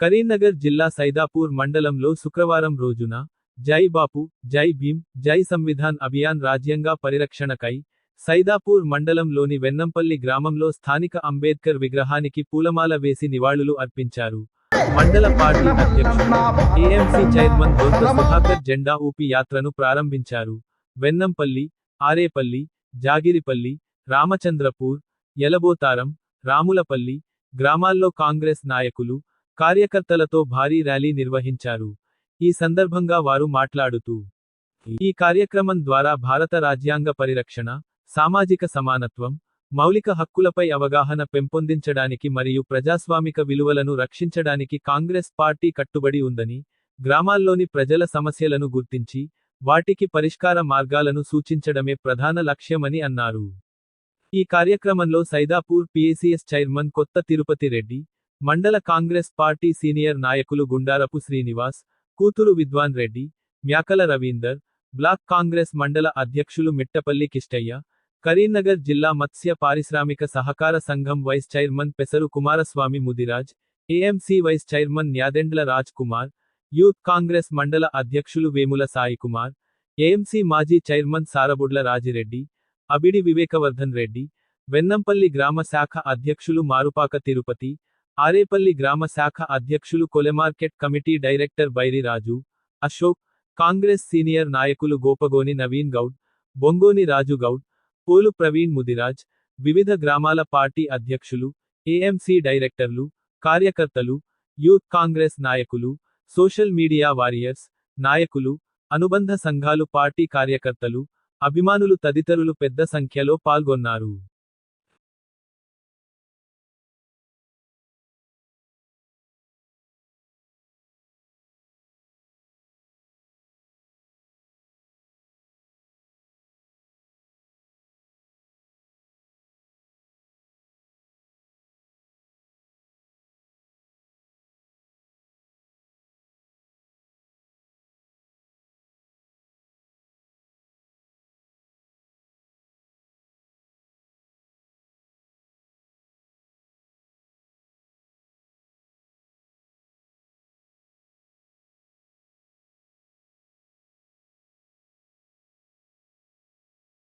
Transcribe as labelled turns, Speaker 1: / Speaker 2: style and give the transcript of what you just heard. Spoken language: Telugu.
Speaker 1: కరీంనగర్ జిల్లా సైదాపూర్ మండలంలో శుక్రవారం రోజున జై బాపు, జై భీమ్, జై సంవిధాన్ అభియాన్ రాజ్యాంగ పరిరక్షణకై సైదాపూర్ మండలంలోని వెన్నంపల్లి గ్రామంలో స్థానిక అంబేద్కర్ విగ్రహానికి పూలమాల వేసి నివాళులు అర్పించారు. మండల పార్టీ అధ్యక్షులు, ఏఎంసీ చైర్మన్ దొంత సుధాకర్ జెండా ఊపి యాత్రను ప్రారంభించారు. వెన్నంపల్లి, ఆరేపల్లి, జాగిరిపల్లి, రామచంద్రపూర్, యలబోతారం, రాములపల్లి గ్రామాల్లో కాంగ్రెస్ నాయకులు, కార్యకర్తలతో భారీ ర్యాలీ నిర్వహించారు. ఈ సందర్భంగా వారు మాట్లాడుతూ, ఈ కార్యక్రమం ద్వారా భారత రాజ్యాంగ పరిరక్షణ, సామాజిక సమానత్వం, మౌలిక హక్కులపై అవగాహన పెంపొందించడానికి మరియు ప్రజాస్వామిక విలువలను రక్షించడానికి కాంగ్రెస్ పార్టీ కట్టుబడి ఉందని, గ్రామాల్లోని ప్రజల సమస్యలను గుర్తించి, వాటికి పరిష్కార మార్గాలను సూచించడమే ప్రధాన లక్ష్యమని అన్నారు. ఈ కార్యక్రమంలో సైదాపూర్ పీఏసీఎస్ చైర్మన్ కొత్త తిరుపతి రెడ్డి, మండల కాంగ్రెస్ పార్టీ సీనియర్ నాయకులు గుండారపు శ్రీనివాస్, కూతురు విద్వాన్ రెడ్డి, మ్యాకల రవీందర్, బ్లాక్ కాంగ్రెస్ మండల అధ్యక్షులు మిట్టపల్లి కిష్టయ్య, కరీంనగర్ జిల్లా మత్స్య పారిశ్రామిక సహకార సంఘం vice chairman Pesaru Kumaraswamy Mudiraj, AMC vice chairman Nyadendla Raj Kumar, youth Congress మండల అధ్యక్షులు వేముల సాయి కుమార్, ఏఎంసీ మాజీ చైర్మన్ సారబుడ్ల రాజిరెడ్డి, అబిడి వివేకవర్ధన్ రెడ్డి, వెన్నంపల్లి గ్రామ శాఖ అధ్యక్షులు మారుపాక తిరుపతి, ఆరేపల్లి గ్రామ శాఖ అధ్యక్షులు కొలెమార్కెట్ committee director Bairi Raju, Ashok, Congress senior నాయకులు గోపగోని నవీన్ గౌడ్, బొంగోని రాజు గౌడ్, పోలు ప్రవీణ్ ముదిరాజ్, వివిధ గ్రామాల పార్టీ అధ్యక్షులు, ఏఎంసీ డైరెక్టర్లు, కార్యకర్తలు, యూత్ కాంగ్రెస్ నాయకులు, సోషల్ మీడియా వారియర్స్, నాయకులు, అనుబంధ సంఘాలు పార్టీ కార్యకర్తలు, అభిమానులు తదితరులు పెద్ద సంఖ్యలో పాల్గొన్నారు.